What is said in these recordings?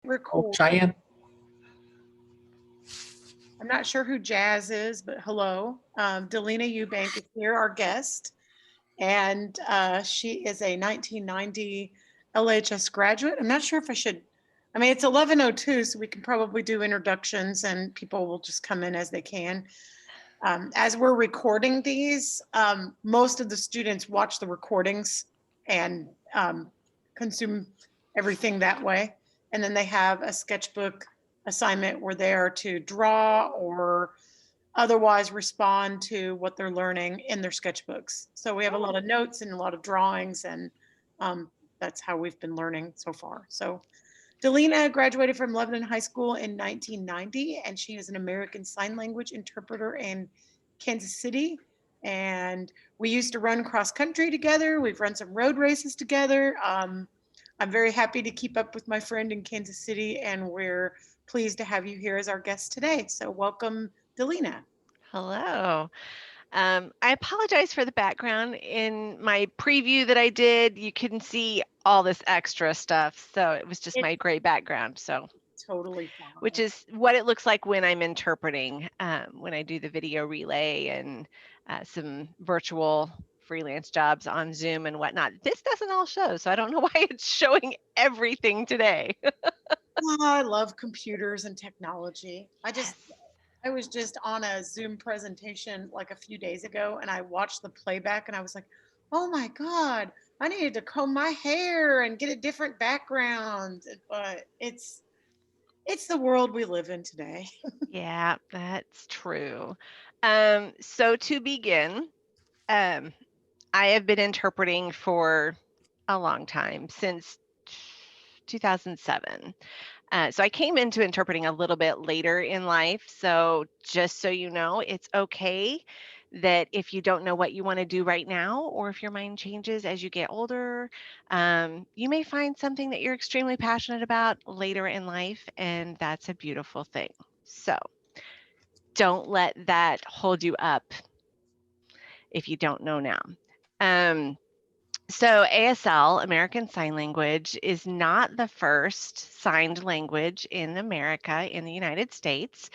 Oh, record. Cheyenne. I'm not sure who Jazz is, but hello. Daleena Ewbank is here, our guest, and she is a 1990 LHS graduate. I'm not sure if I should, I mean, it's 11:02, so we can probably do introductions and people will just come in as they can. As we're recording these, most of the students watch the recordings and consume everything that way. And then they have a sketchbook assignment where they are to draw or otherwise respond to what they're learning in their sketchbooks. So we have a lot of notes and a lot of drawings, and that's how we've been learning so far. So Daleena graduated from Lebanon High School in 1990, and she is an American Sign Language interpreter in Kansas City. And we used to run cross country together. We've run some road races together. I'm very happy to keep up with my friend in Kansas City, and we're pleased to have you here as our guest today. So welcome, Daleena. Hello. I apologize for the background. In my preview that I did, you couldn't see all this extra stuff. So it was just It's my gray background. So, totally which fine. is what it looks like when I'm interpreting, when I do the video relay and some virtual freelance jobs on Zoom and whatnot. This doesn't all show. So I don't know why it's showing everything today. Oh, I love computers and technology. Yes. I was just on a Zoom presentation like a few days ago and I watched the playback and I was like, oh my God, I needed to comb my hair and get a different background. But it's the world we live in today. Yeah, that's true. So to begin, um, I have been interpreting for a long time, since 2007. So I came into interpreting a little bit later in life. So just so you know, it's okay that if you don't know what you want to do right now, or if your mind changes as you get older, you may find something that you're extremely passionate about later in life, and that's a beautiful thing. So don't let that hold you up if you don't know now. Um, so ASL, American Sign Language, is not the first signed language in America, in the United States.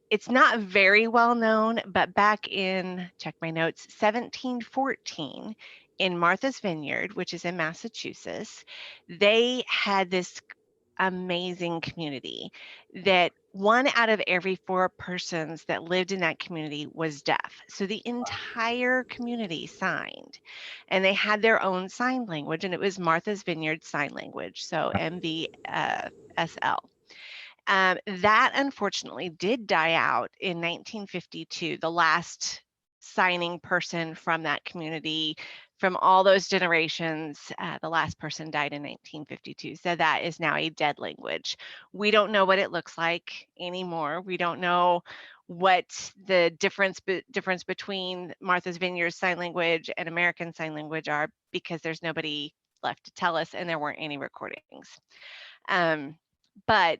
It's not very well known, but back in, check my notes, 1714, in Martha's Vineyard, which is in Massachusetts, they had this amazing community that 1 out of every 4 persons that lived in that community was deaf. So the entire community signed, and they had their own sign language, and it was Martha's Vineyard Sign Language, so MVSL. That unfortunately did die out in 1952. The last signing person from that community, from all those generations, the last person died in 1952. So that is now a dead language. We don't know what it looks like anymore. We don't know what the difference between Martha's Vineyard Sign Language and American Sign Language are, because there's nobody left to tell us, and there weren't any recordings. But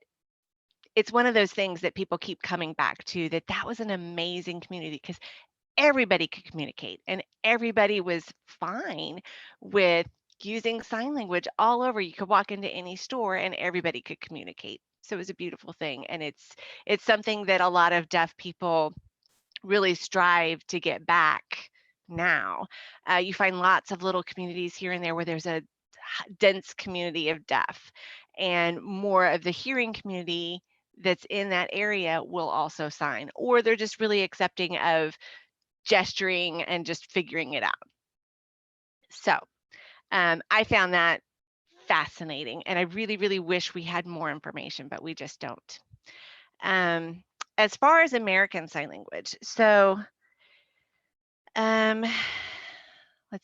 it's one of those things that people keep coming back to, that was an amazing community, because everybody could communicate and everybody was fine with using sign language all over. You could walk into any store and everybody could communicate. So it was a beautiful thing, and it's something that a lot of deaf people really strive to get back now. You find lots of little communities here and there where there's a dense community of deaf, and more of the hearing community that's in that area will also sign, or they're just really accepting of gesturing and just figuring it out. So I found that fascinating, and I really, really wish we had more information, but we just don't. As far as American Sign Language, so let's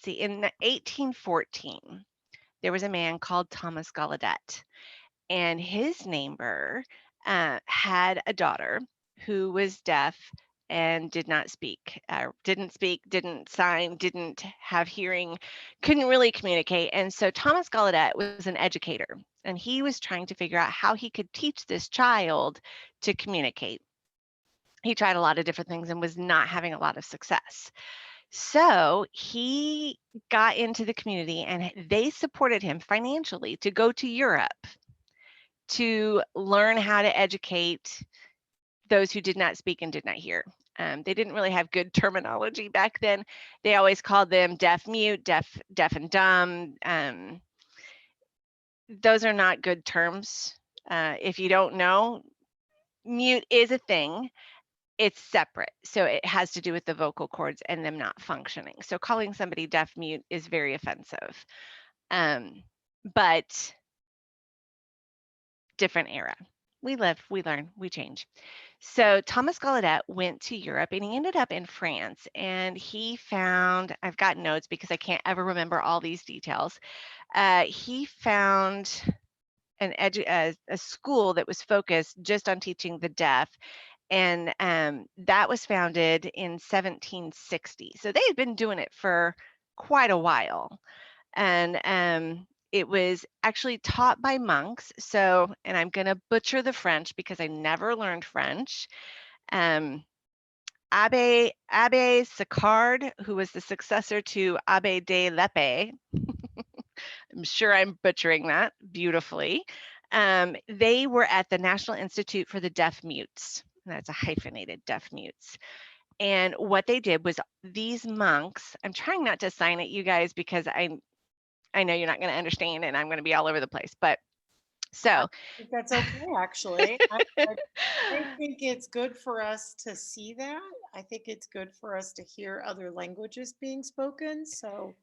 see, in 1814, there was a man called Thomas Gallaudet, and his neighbor had a daughter who was deaf and did not speak, didn't sign, didn't have hearing, couldn't really communicate. And so Thomas Gallaudet was an educator, and he was trying to figure out how he could teach this child to communicate. He tried a lot of different things and was not having a lot of success. So he got into the community, and they supported him financially to go to Europe to learn how to educate those who did not speak and did not hear. They didn't really have good terminology back then. They always called them deaf mute, deaf and dumb. Those are not good terms. If you don't know, mute is a thing. It's separate. So it has to do with the vocal cords and them not functioning. So calling somebody deaf mute is very offensive. But different era. We live, we learn, we change. So Thomas Gallaudet went to Europe and he ended up in France, and he found, I've got notes because I can't ever remember all these details. He found a school that was focused just on teaching the deaf, and that was founded in 1760. So they had been doing it for quite a while, and it was actually taught by monks. So, and I'm going to butcher the French because I never learned French. Abbe Sicard, who was the successor to Abbe de Lepe. I'm sure I'm butchering that beautifully. They were at the National Institute for the Deaf Mutes. That's a hyphenated deaf mutes. And what they did was these monks, I'm trying not to sign it, you guys, because I know you're not going to understand and I'm going to be all over the place. But I so think that's okay, actually. I think it's good for us to see that. I think it's good for us to hear other languages being spoken. So,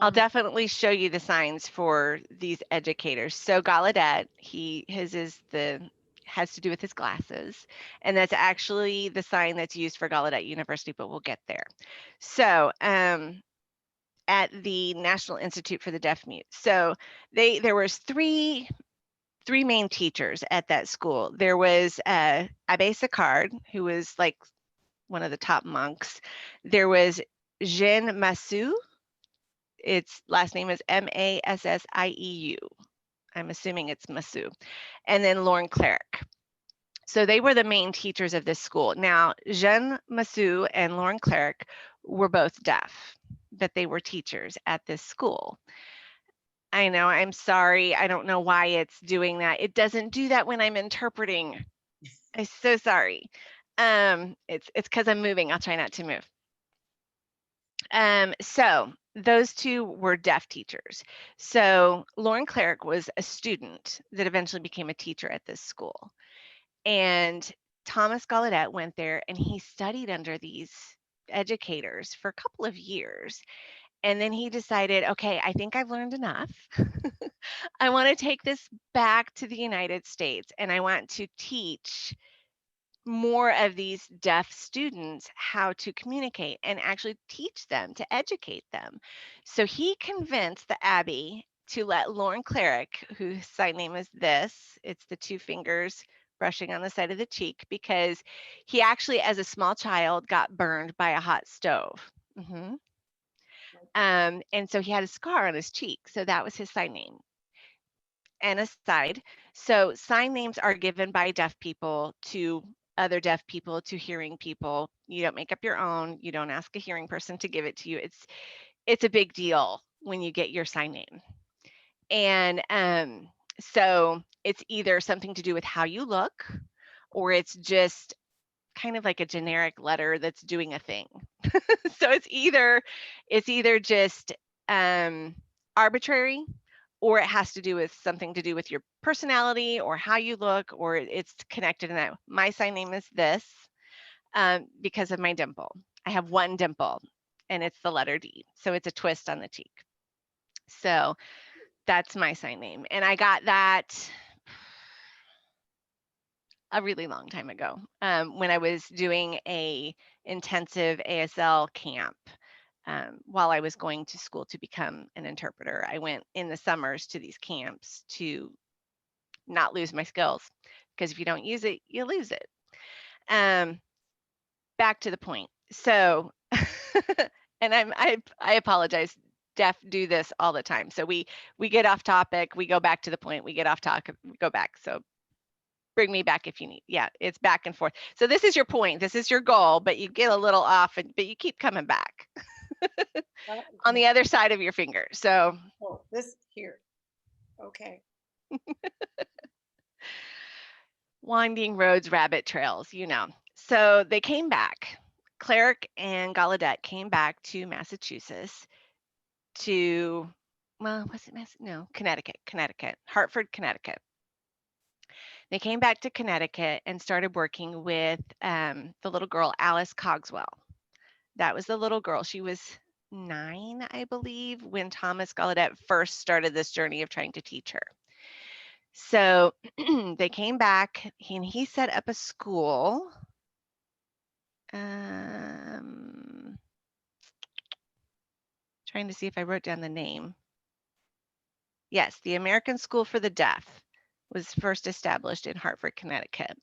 I'll definitely show you the signs for these educators. So Gallaudet, his is has to do with his glasses, and that's actually the sign that's used for Gallaudet University, but we'll get there. So at the National Institute for the Deaf Mute. So there was three main teachers at that school. There was Abbe Sicard, who was like one of the top monks. There was Jean Massieu. Its last name is Massieu. I'm assuming it's Massieu. And then Lauren Cleric. So they were the main teachers of this school. Now, Jean Massieu and Lauren Cleric were both deaf, but they were teachers at this school. I know, I'm sorry. I don't know why it's doing that. It doesn't do that when I'm interpreting. I'm so sorry. It's because I'm moving. I'll try not to move. So those two were deaf teachers. So Lauren Cleric was a student that eventually became a teacher at this school. And Thomas Gallaudet went there and he studied under these educators for a couple of years. And then he decided, okay, I think I've learned enough. I want to take this back to the United States and I want to teach more of these deaf students how to communicate and actually teach them, to educate them. So he convinced the Abbey to let Lauren Cleric, whose sign name is this, it's the two fingers brushing on the side of the cheek, because he actually, as a small child, got burned by a hot stove. And so he had a scar on his cheek. So that was his sign name. And aside, so sign names are given by deaf people to other deaf people, to hearing people. You don't make up your own. You don't ask a hearing person to give it to you. It's a big deal when you get your sign name. And so it's either something to do with how you look, or it's just kind of like a generic letter that's doing a thing. So it's either just arbitrary, or it has to do with something to do with your personality or how you look, or it's connected in that. My sign name is this because of my dimple. I have one dimple and it's the letter D. So it's a twist on the cheek. So that's my sign name. And I got that a really long time ago when I was doing a intensive ASL camp. While I was going to school to become an interpreter, I went in the summers to these camps to not lose my skills, because if you don't use it, you lose it. Back to the point. So, and I apologize. Deaf do this all the time. So we get off topic, we go back to the point, we get off topic, we go back. So bring me back if you need. Yeah, it's back and forth. So this is your point, this is your goal, but you get a little off, but you keep coming back on the other side of your finger. So this here. Okay. Winding roads, rabbit trails, you know. So they came back. Cleric and Gallaudet came back to Massachusetts to, well, was it No, Connecticut, Hartford, Connecticut. They came back to Connecticut and started working with the little girl, Alice Cogswell. That was the little girl. She was 9, I believe, when Thomas Gallaudet first started this journey of trying to teach her. So they came back and he set up a school. Trying to see if I wrote down the name. Yes, the American School for the Deaf was first established in Hartford, Connecticut.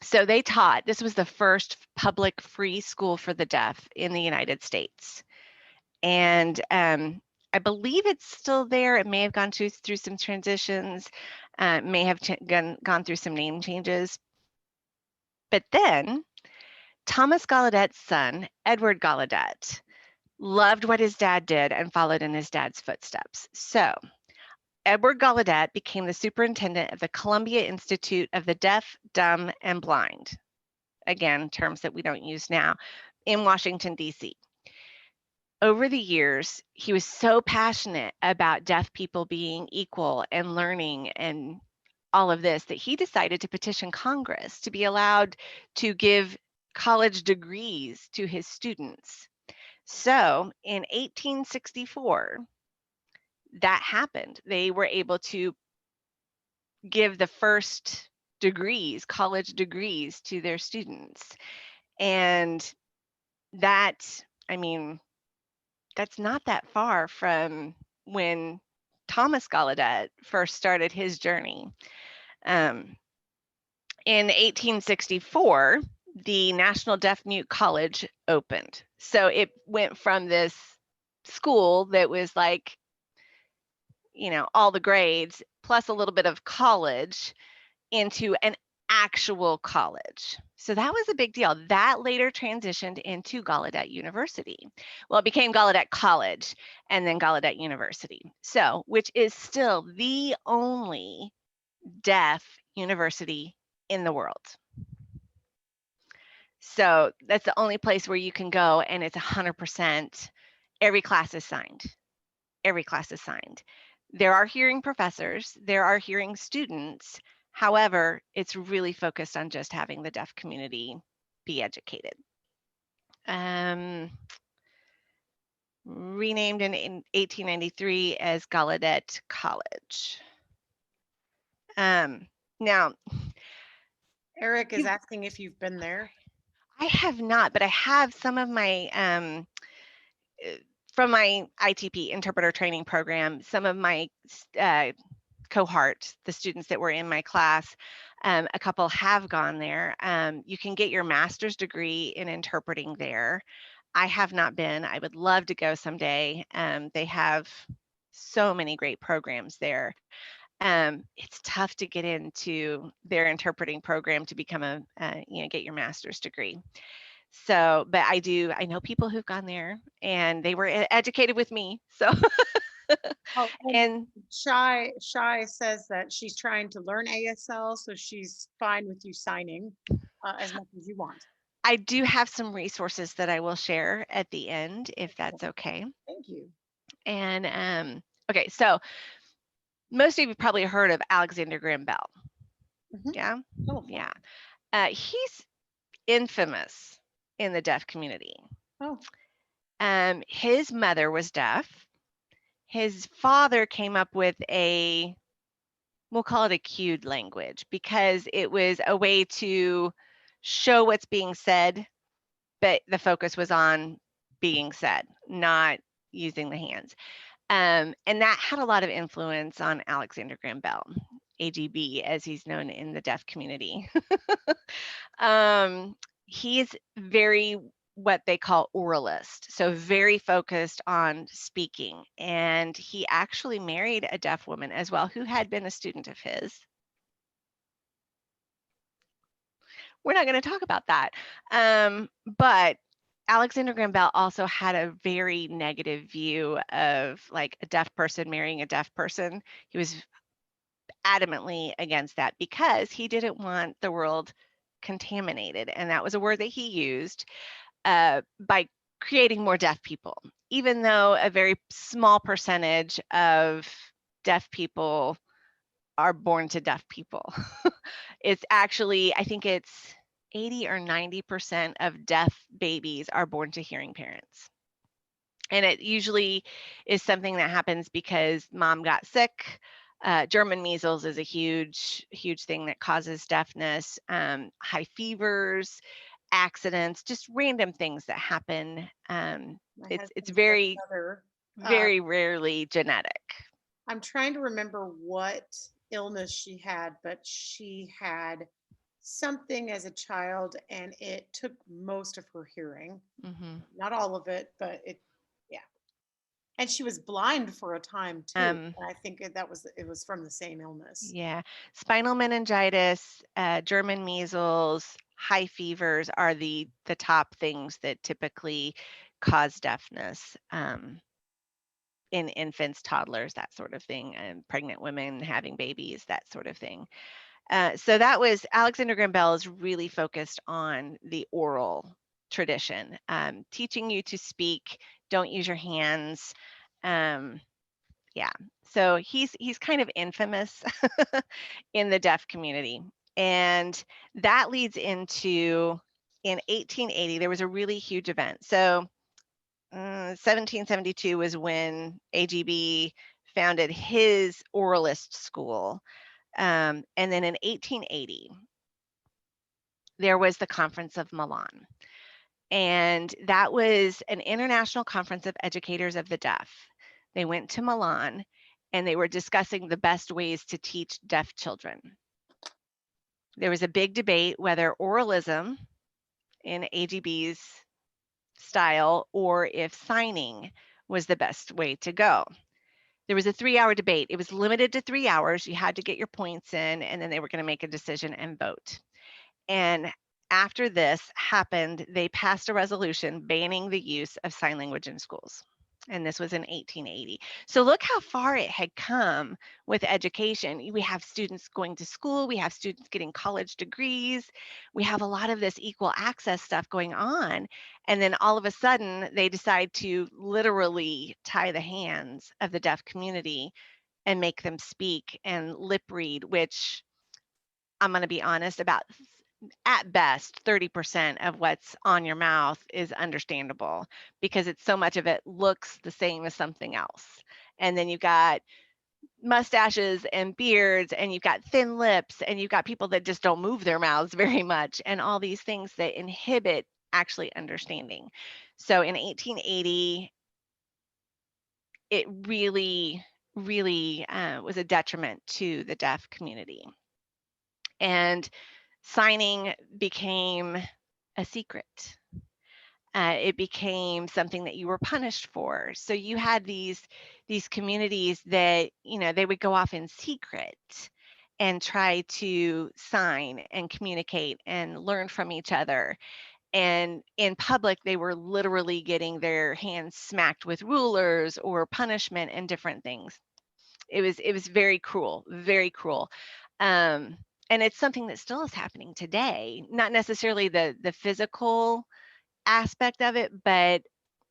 So they taught, this was the first public free school for the deaf in the United States. And I believe it's still there. It may have gone through some transitions, may have gone through some name changes. But then Thomas Gallaudet's son, Edward Gallaudet, loved what his dad did and followed in his dad's footsteps. So Edward Gallaudet became the superintendent of the Columbia Institute of the Deaf, Dumb, and Blind. Again, terms that we don't use now, in Washington, D.C. Over the years, he was so passionate about deaf people being equal and learning and all of this that he decided to petition Congress to be allowed to give college degrees to his students. So in 1864, that happened. They were able to give the first degrees, college degrees, to their students. And that, I mean, that's not that far from when Thomas Gallaudet first started his journey. In 1864, the National Deaf Mute College opened. So it went from this school that was like, you know, all the grades plus a little bit of college into an actual college. So that was a big deal. That later transitioned into Gallaudet University. Well, it became Gallaudet College and then Gallaudet University. So, which is still the only deaf university in the world. So that's the only place where you can go and it's 100%, every class is signed. Every class is signed. There are hearing professors, there are hearing students. However, it's really focused on just having the deaf community be educated. Renamed in 1893 as Gallaudet College. Now, Eric is asking if you've been there. I have not, but I have some of my from my ITP interpreter training program, some of my cohort, the students that were in my class, a couple have gone there. You can get your master's degree in interpreting there. I have not been. I would love to go someday. They have so many great programs there. It's tough to get into their interpreting program to become get your master's degree. So, but I know people who've gone there and they were educated with me. So, Oh, and Shy says that she's trying to learn ASL, so she's fine with you signing as much as you want. I do have some resources that I will share at the end, if that's okay. Thank you. And okay, so most of you probably heard of Alexander Graham Bell. Yeah, Oh, yeah. He's infamous in the deaf community. Oh, his mother was deaf. His father came up with we'll call it a cued language, because it was a way to show what's being said, but the focus was on being said, not using the hands. And that had a lot of influence on Alexander Graham Bell, AGB, as he's known in the deaf community. He's very what they call oralist, so very focused on speaking. And he actually married a deaf woman as well, who had been a student of his. We're not going to talk about that. But Alexander Graham Bell also had a very negative view of like a deaf person marrying a deaf person. He was adamantly against that because he didn't want the world contaminated. And that was a word that he used by creating more deaf people, even though a very small percentage of deaf people are born to deaf people. It's actually, I think it's 80 or 90% of deaf babies are born to hearing parents. And it usually is something that happens because mom got sick. German measles is a huge, huge thing that causes deafness. High fevers, accidents, just random things that happen. My It's husband's very, brother. very rarely genetic. I'm trying to remember what illness she had, but she had something as a child and it took most of her hearing. Hmm. Not all of it, but yeah. And she was blind for a time too. Um, I think it was from the same illness. yeah, spinal meningitis, German measles, high fevers are the top things that typically cause deafness. In infants, toddlers, that sort of thing, and pregnant women having babies, that sort of thing. So that was Alexander Graham Bell is really focused on the oral tradition, teaching you to speak, don't use your hands. Um, yeah, so he's kind of infamous in the deaf community, and that leads into in 1880 there was a really huge event. So 1772 was when AGB founded his oralist school. And then in 1880, there was the Conference of Milan. And that was an international conference of educators of the deaf. They went to Milan and they were discussing the best ways to teach deaf children. There was a big debate whether oralism in AGB's style or if signing was the best way to go. There was a 3-hour debate. It was limited to 3 hours. You had to get your points in, and then they were going to make a decision and vote. And after this happened, they passed a resolution banning the use of sign language in schools. And this was in 1880. So look how far it had come with education. We have students going to school, we have students getting college degrees, we have a lot of this equal access stuff going on. And then all of a sudden, they decide to literally tie the hands of the deaf community and make them speak and lip read, which I'm going to be honest about, at best 30% of what's on your mouth is understandable because it's so much of it looks the same as something else. And then you've got mustaches and beards and you've got thin lips and you've got people that just don't move their mouths very much and all these things that inhibit actually understanding. So in 1880, it really, really was a detriment to the deaf community. And signing became a secret. It became something that you were punished for. So you had these communities that they would go off in secret and try to sign and communicate and learn from each other. And in public, they were literally getting their hands smacked with rulers or punishment and different things. It was very cruel, very cruel. Um, and it's something that still is happening today. Not necessarily the physical aspect of it, but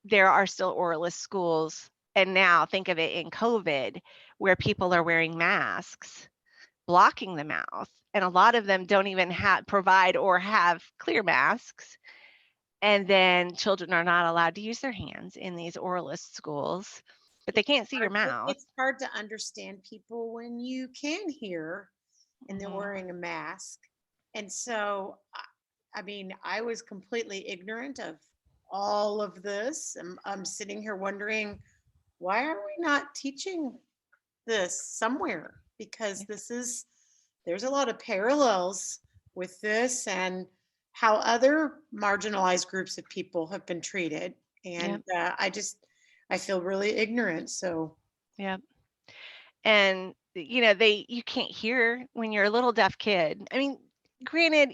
there are still oralist schools. And now think of it in COVID, where people are wearing masks, blocking the mouth, and a lot of them don't even provide or have clear masks. And then children are not allowed to use their hands in these oralist schools, but they can't see your mouth. It's hard to understand people when you can hear and they're Hmm. wearing a mask. And so, I mean, I was completely ignorant of all of this. I'm sitting here wondering, why are we not teaching this somewhere? Because there's a lot of parallels with this and how other marginalized groups of people have been treated. Yep, And I feel really ignorant. So, yep. And you can't hear when you're a little deaf kid. I mean, granted,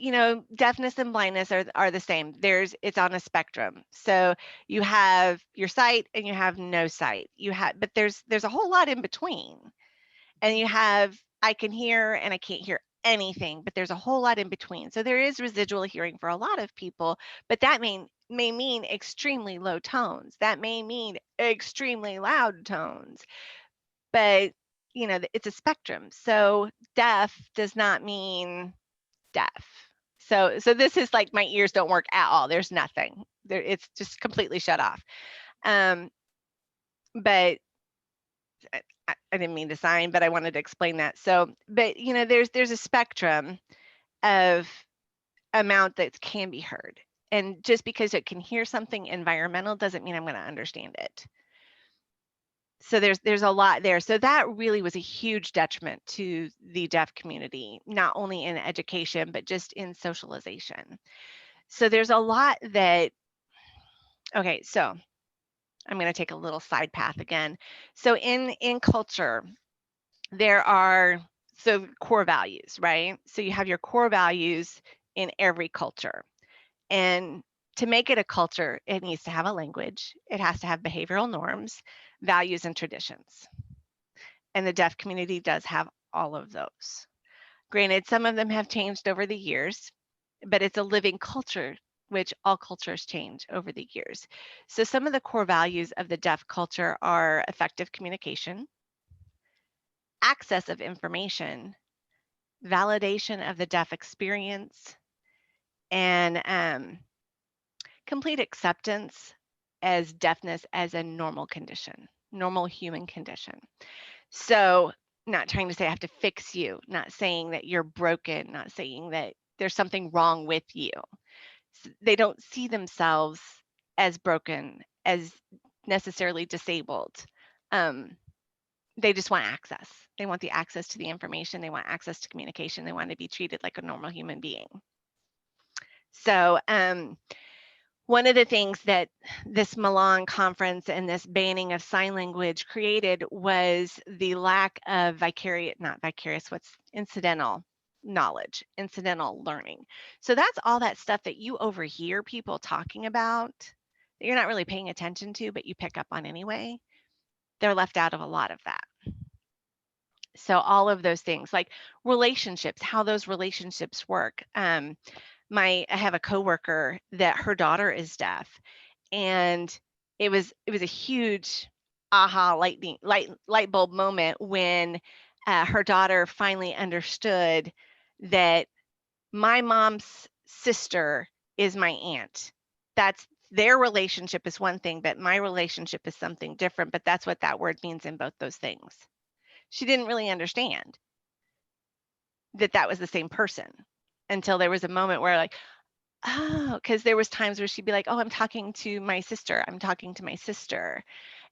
deafness and blindness are the same. It's on a spectrum. So you have your sight and you have no sight. But there's a whole lot in between. And you have I can hear and I can't hear anything, but there's a whole lot in between. So there is residual hearing for a lot of people, but that may mean extremely low tones. That may mean extremely loud tones. But it's a spectrum. So deaf does not mean deaf. So this is like my ears don't work at all. There's nothing there. It's just completely shut off. Um, but I didn't mean to sign, but I wanted to explain that. So, but there's a spectrum of amount that can be heard. And just because it can hear something environmental doesn't mean I'm going to understand it. So there's a lot there. So that really was a huge detriment to the deaf community, not only in education, but just in socialization. So there's a lot that, okay, so I'm going to take a little side path again. So in culture, there are core values, right? So you have your core values in every culture. And to make it a culture, it needs to have a language. It has to have behavioral norms, values, and traditions. And the deaf community does have all of those. Granted, some of them have changed over the years, but it's a living culture, which all cultures change over the years. So some of the core values of the deaf culture are effective communication, access of information, validation of the deaf experience, and complete acceptance as deafness as a normal condition, normal human condition. So, not trying to say I have to fix you, not saying that you're broken, not saying that there's something wrong with you. They don't see themselves as broken, as necessarily disabled. Um, they just want access. They want the access to the information. They want access to communication. They want to be treated like a normal human being. So, one of the things that this Milan conference and this banning of sign language created was the lack of incidental knowledge, incidental learning. So that's all that stuff that you overhear people talking about that you're not really paying attention to, but you pick up on anyway. They're left out of a lot of that. So all of those things like relationships, how those relationships work. I have a coworker that her daughter is deaf, and it was a huge light bulb moment when her daughter finally understood that my mom's sister is my aunt. That's their relationship is one thing, but my relationship is something different. But that's what that word means in both those things. She didn't really understand that that was the same person until there was a moment where like, oh, because there was times where she'd be like, oh, I'm talking to my sister. I'm talking to my sister.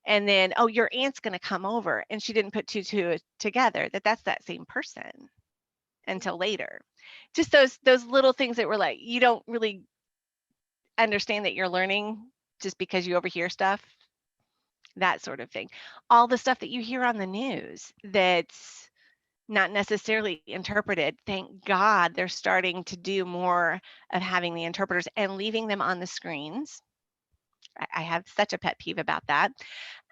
And then, oh, your aunt's going to come over. And she didn't put two together that that's that same person until later. Just those little things that were like, you don't really understand that you're learning just because you overhear stuff, that sort of thing. All the stuff that you hear on the news that's not necessarily interpreted. Thank God they're starting to do more of having the interpreters and leaving them on the screens. I have such a pet peeve about that.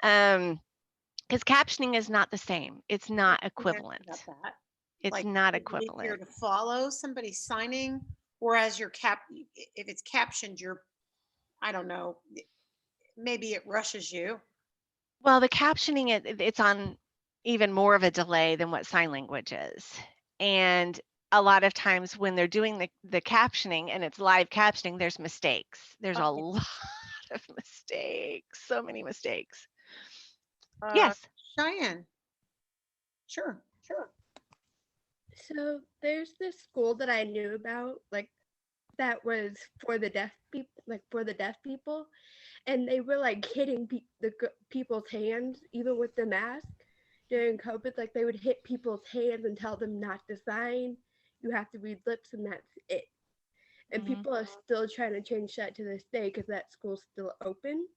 Because captioning is not the same. It's not equivalent. About that. It's Like, not is it easier equivalent. to follow somebody signing, whereas if it's captioned, I don't know, maybe it rushes you. Well, the captioning it's on even more of a delay than what sign language is. And a lot of times when they're doing the captioning and it's live captioning, there's mistakes. There's a Okay. lot of mistakes, so many mistakes. Uh, Yes. Cheyenne. Sure. Sure. So there's this school that I knew about, like that was for the deaf people, like for the deaf people, and they were like hitting people's hands even with the mask during COVID. Like they would hit people's hands and tell them not to sign. You have to read lips, and that's it. And Mhm. people are still trying to change that to this day because that school's still open.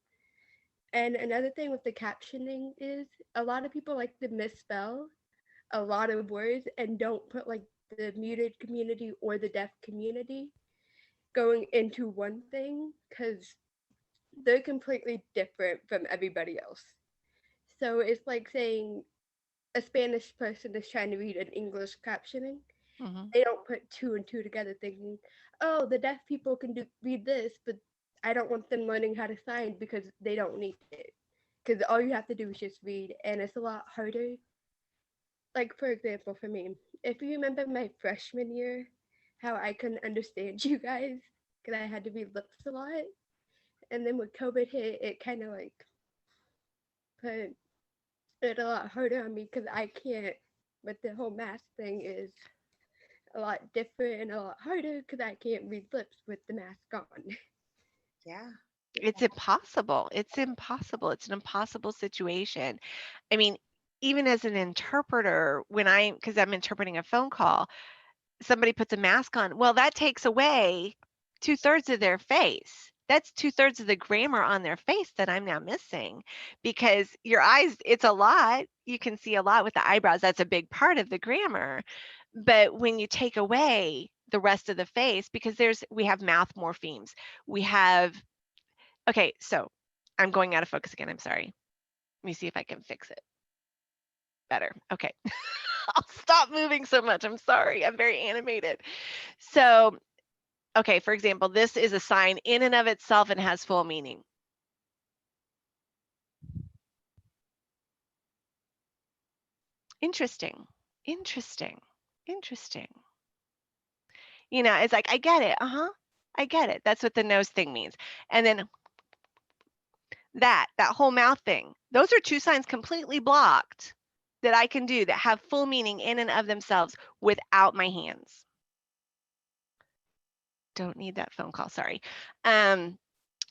And another thing with the captioning is a lot of people like to misspell a lot of words and don't put like the muted community or the deaf community going into one thing because they're completely different from everybody else. So it's like saying a Spanish person is trying to read an English captioning, Hmm. they don't put two and two together thinking, oh, the deaf people can read this, but I don't want them learning how to sign because they don't need it. Because all you have to do is just read, and it's a lot harder. Like, for example, for me, if you remember my freshman year, how I couldn't understand you guys because I had to read lips a lot. And then when COVID hit, it kind of like put it a lot harder on me because I can't, but the whole mask thing is a lot different and a lot harder because I can't read lips with the mask on. Yeah. It's impossible. It's impossible. It's an impossible situation. I mean, even as an interpreter, because I'm interpreting a phone call, somebody puts a mask on. Well, that takes away 2/3 of their face. That's 2/3 of the grammar on their face that I'm now missing because your eyes, it's a lot. You can see a lot with the eyebrows. That's a big part of the grammar. But when you take away the rest of the face, because we have mouth morphemes, we have, okay, so I'm going out of focus again. I'm sorry. Let me see if I can fix it better. Okay. I'll stop moving so much. I'm sorry. I'm very animated. So, okay, for example, this is a sign in and of itself and has full meaning. Interesting. Interesting. Interesting. It's like, I get it. Uh-huh. I get it. That's what the nose thing means. And then that whole mouth thing, those are two signs completely blocked that I can do that have full meaning in and of themselves without my hands. Don't need that phone call, sorry.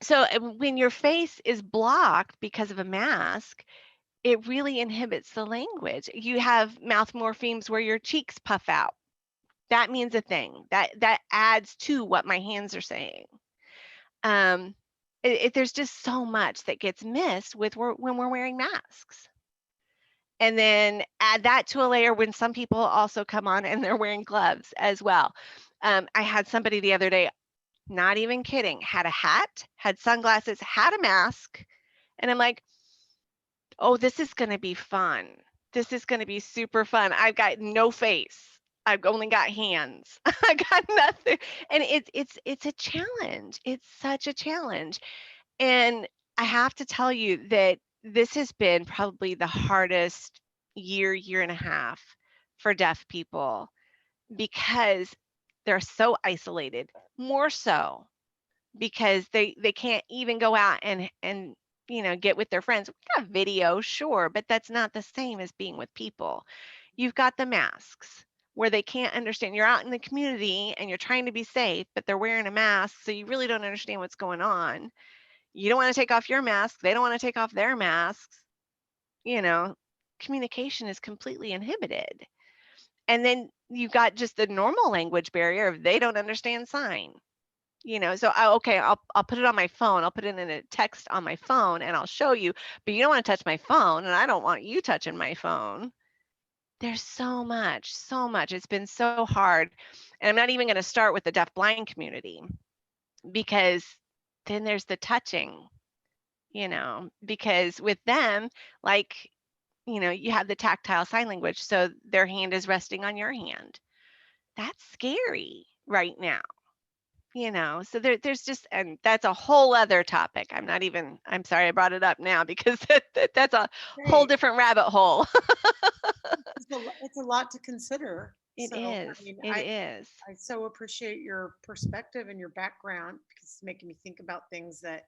So when your face is blocked because of a mask, it really inhibits the language. You have mouth morphemes where your cheeks puff out. That means a thing. That adds to what my hands are saying. There's just so much that gets missed when we're wearing masks. And then add that to a layer when some people also come on and they're wearing gloves as well. I had somebody the other day, not even kidding, had a hat, had sunglasses, had a mask. And I'm like, oh, this is going to be fun. This is going to be super fun. I've got no face. I've only got hands. I got nothing. And it's a challenge. It's such a challenge. And I have to tell you that this has been probably the hardest year and a half for deaf people because they're so isolated, more so because they can't even go out and get with their friends. We got video, sure, but that's not the same as being with people. You've got the masks where they can't understand. You're out in the community and you're trying to be safe, but they're wearing a mask, so you really don't understand what's going on. You don't want to take off your mask. They don't want to take off their masks. You know, communication is completely inhibited. And then you've got just the normal language barrier of they don't understand sign. So okay, I'll put it on my phone. I'll put it in a text on my phone and I'll show you, but you don't want to touch my phone and I don't want you touching my phone. There's so much, so much. It's been so hard. And I'm not even going to start with the deaf blind community because then there's the touching, because with them, like, you have the tactile sign language. So their hand is resting on your hand. That's scary right now. So there's just, and that's a whole other topic. I'm sorry I brought it up now because that's a whole Right. different rabbit hole. It's a lot to consider. It So, is. I mean, It is. I so appreciate your perspective and your background because it's making me think about things that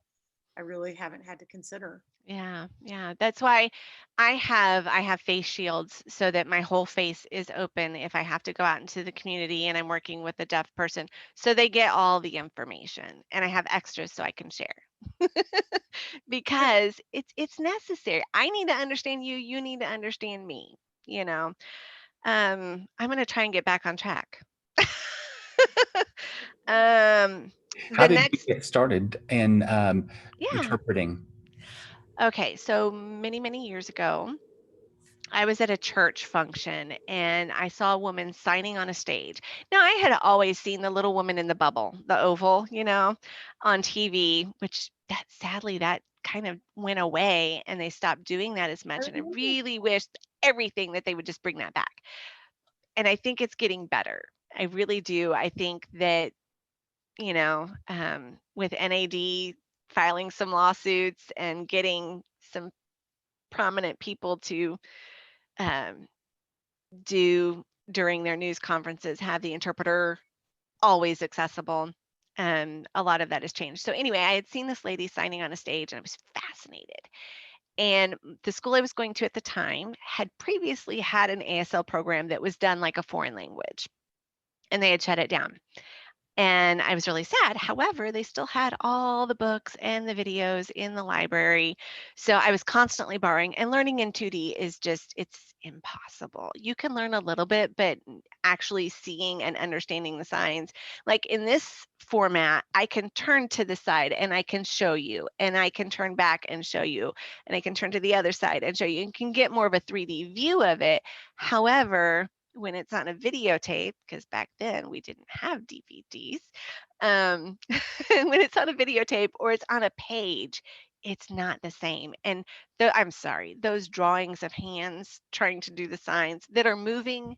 I really haven't had to consider. Yeah, yeah. That's why I have face shields so that my whole face is open if I have to go out into the community and I'm working with a deaf person. So they get all the information and I have extras so I can share. Because it's necessary. I need to understand you, you need to understand me, you know. I'm going to try and get back on track. um How the did you next get started in Yeah. interpreting? Okay, so many years ago, I was at a church function and I saw a woman signing on a stage. Now, I had always seen the little woman in the bubble, the oval, on TV, which that sadly that kind kind of went away and they stopped doing that as much. And I really wish everything that they would just bring that back. And I think it's getting better. I really do. I think that, you know, with NAD filing some lawsuits and getting some prominent people to do during their news conferences, have the interpreter always accessible. A lot of that has changed. So anyway, I had seen this lady signing on a stage and I was fascinated. And the school I was going to at the time had previously had an ASL program that was done like a foreign language, and they had shut it down. And I was really sad. However, they still had all the books and the videos in the library. So I was constantly borrowing, and learning in 2D is just, it's impossible. You can learn a little bit, but actually seeing and understanding the signs, like in this format, I can turn to the side and I can show you, and I can turn back and show you, and I can turn to the other side and show you, and can get more of a 3D view of it. However, when it's on a videotape, because back then we didn't have DVDs, when it's on a videotape or it's on a page, it's not the same. And I'm sorry, those drawings of hands trying to do the signs that are moving,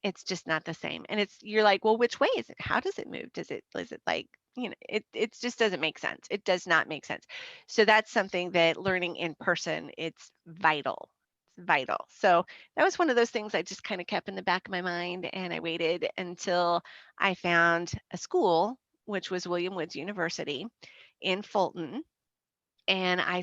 it's just not the same. And you're like, well, which way is it? How does it move? Is it like, you know, it just doesn't make sense. It does not make sense. So that's something that learning in person, it's vital. Vital. So that was one of those things I just kind of kept in the back of my mind, and I waited until I found a school, which was William Woods University in Fulton, and I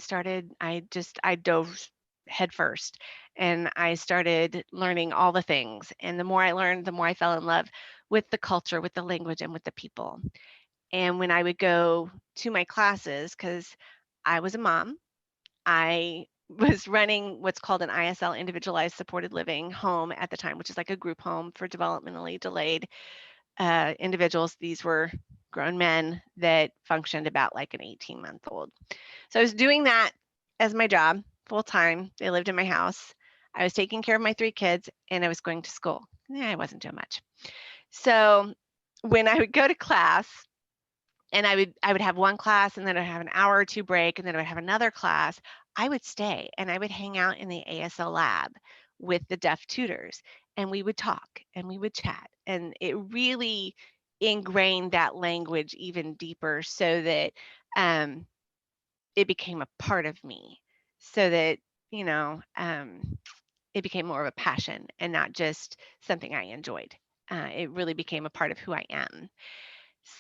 dove headfirst, and I started learning all the things. And the more I learned, the more I fell in love with the culture, with the language, and with the people. And when I would go to my classes, because I was a mom, I was running what's called an ISL, individualized supported living home at the time, which is like a group home for developmentally delayed individuals. These were grown men that functioned about like an 18-month-old. So I was doing that as my job full time. They lived in my house. I was taking care of my 3 kids, and I was going to school. I wasn't doing much. So when I would go to class, and I would have one class, and then I'd have an hour or 2 break, and then I would have another class, I would stay and I would hang out in the ASL lab with the deaf tutors, and we would talk and we would chat, and it really ingrained that language even deeper, so that it became a part of me, so that, you know, it became more of a passion and not just something I enjoyed. It really became a part of who I am.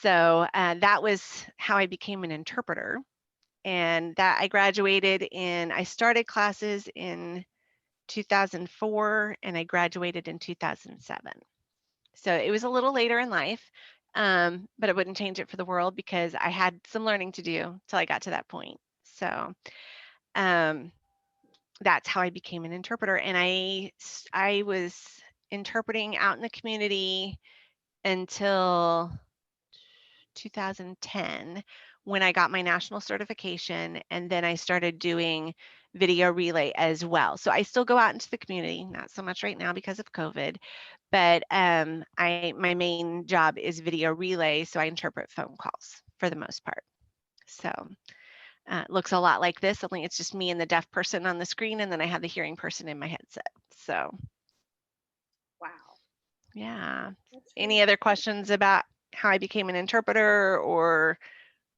So that was how I became an interpreter. And that I started classes in 2004, and I graduated in 2007. So it was a little later in life, but I wouldn't change it for the world, because I had some learning to do till I got to that point. So that's how I became an interpreter. And I was interpreting out in the community until 2010, when I got my national certification, and then I started doing video relay as well. So I still go out into the community, not so much right now because of COVID, but my main job is video relay, so I interpret phone calls for the most part. So it looks a lot like this, only it's just me and the deaf person on the screen, and then I have the hearing person in my headset. So Wow. yeah. That's Any really other questions about how I became an interpreter or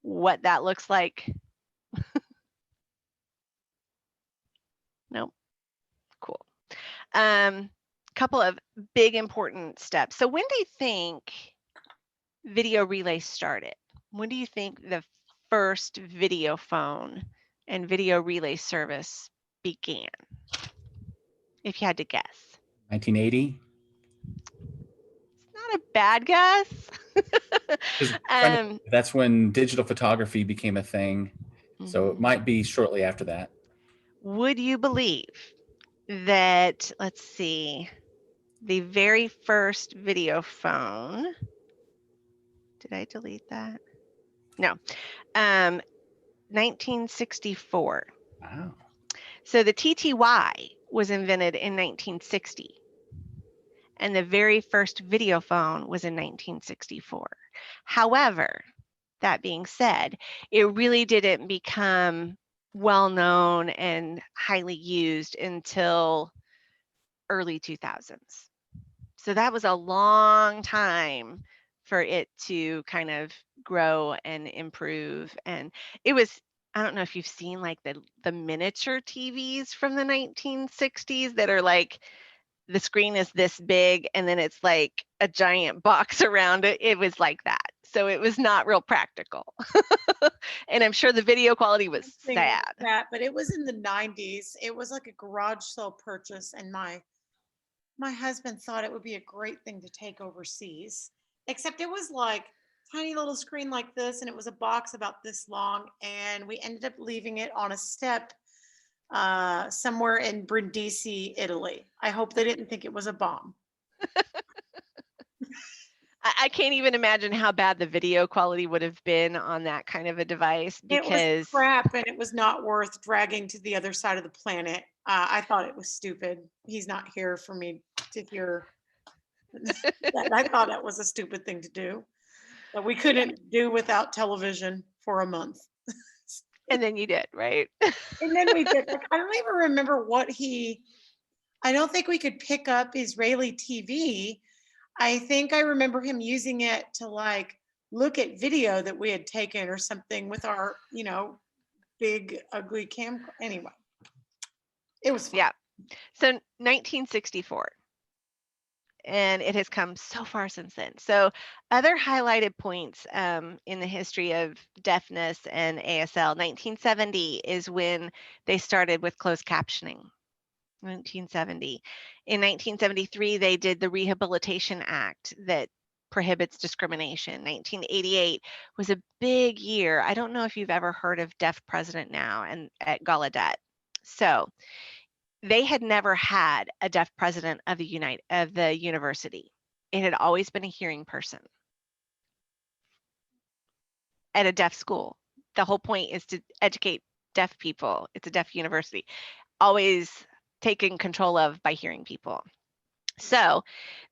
what that looks like? Nope. Cool. Couple of big important steps. So when do you think video relay started? When do you think the first video phone and video relay service began? If you had to guess. 1980. It's not a bad guess. 'Cause that's when digital photography became a thing. So it might be shortly after that. Would you believe that, let's see, the very first video phone, did I delete that? No, 1964. Wow. So the TTY was invented in 1960, and the very first video phone was in 1964. However, that being said, it really didn't become well known and highly used until early 2000s. So that was a long time for it to kind of grow and improve. And it was, I don't know if you've seen like the miniature TVs from the 1960s that are like, the screen is this big and then it's like a giant box around it. It was like that. So it was not real practical. And I'm sure the video quality was sad. But it was in the 90s. It was like a garage sale purchase, and my husband thought it would be a great thing to take overseas, except it was like tiny little screen like this, and it was a box about this long, and we ended up leaving it on a step somewhere in Brindisi, Italy. I hope they didn't think it was a bomb. I can't even imagine how bad the video quality would have been on that kind of a device, because it was crap, and it was not worth dragging to the other side of the planet. I thought it was stupid. He's not here for me to hear that. I thought that was a stupid thing to do, that we couldn't do without television for a month. And then you did, right? And then we did. Like, I don't even remember I don't think we could pick up Israeli TV. I think I remember him using it to like look at video that we had taken or something with our, big ugly cam. Anyway, it was fun. Yeah. So 1964. And it has come so far since then. So other highlighted points in the history of deafness and ASL, 1970 is when they started with closed captioning. 1970. In 1973, they did the Rehabilitation Act that prohibits discrimination. 1988 was a big year. I don't know if you've ever heard of Deaf President Now and at Gallaudet. So they had never had a deaf president of the university. It had always been a hearing person at a deaf school. The whole point is to educate deaf people. It's a deaf university, always taken control of by hearing people. So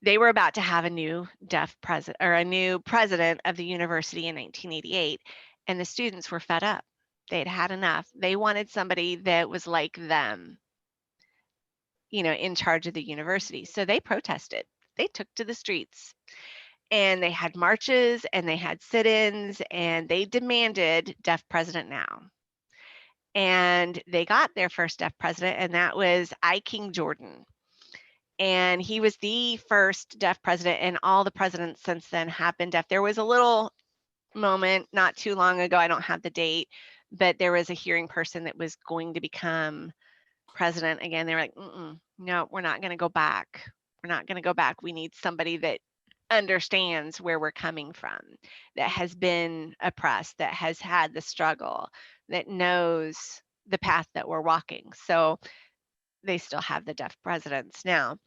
they were about to have a new deaf president, or a new president of the university in 1988, and the students were fed up. They'd had enough. They wanted somebody that was like them, in charge of the university. So they protested. They took to the streets, and they had marches and they had sit-ins, and they demanded Deaf President Now. And they got their first deaf president, and that was I. King Jordan. And he was the first deaf president, and all the presidents since then have been deaf. There was a little moment not too long ago, I don't have the date, but there was a hearing person that was going to become president again. They were like, no, we're not going to go back. We're not going to go back. We need somebody that understands where we're coming from, that has been oppressed, that has had the struggle, that knows the path that we're walking. So they still have the deaf presidents now.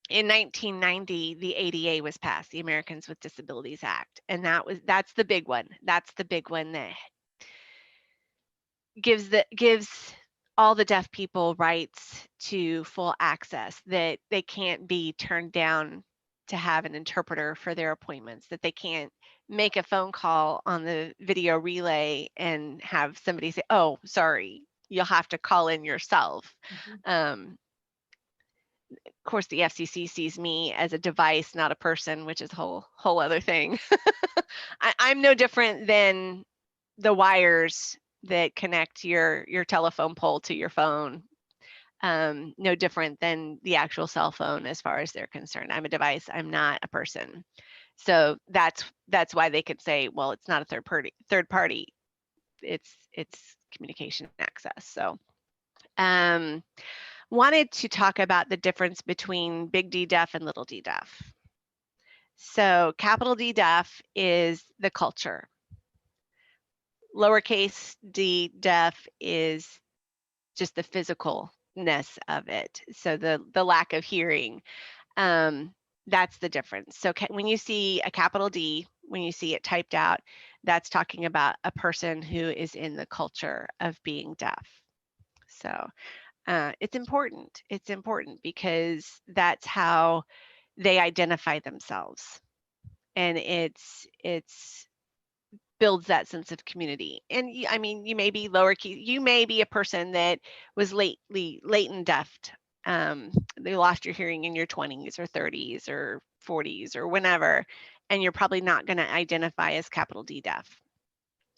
In 1990, the ADA was passed, the Americans with Disabilities Act, and that's the big one. That's the big one that gives all the deaf people rights to full access, that they can't be turned down to have an interpreter for their appointments, that they can't make a phone call on the video relay and have somebody say, oh, sorry, you'll have to call in yourself. Of course, the FCC sees me as a device, not a person, which is a whole other thing. I'm no different than the wires that connect your telephone pole to your phone. No different than the actual cell phone as far as they're concerned. I'm a device. I'm not a person. So that's why they could say, well, it's not a third party. It's communication access. So wanted to talk about the difference between big D deaf and little d deaf. So capital D deaf is the culture. Lowercase d deaf is just the physicalness of it. So the lack of hearing, that's the difference. So when you see a capital D, when you see it typed out, that's talking about a person who is in the culture of being deaf. So it's important. It's important because that's how they identify themselves. And it's builds that sense of community. And I mean, you may be lower key, you may be a person that was latent deaf. They lost your hearing in your 20s or 30s or 40s or whenever, and you're probably not going to identify as capital D deaf.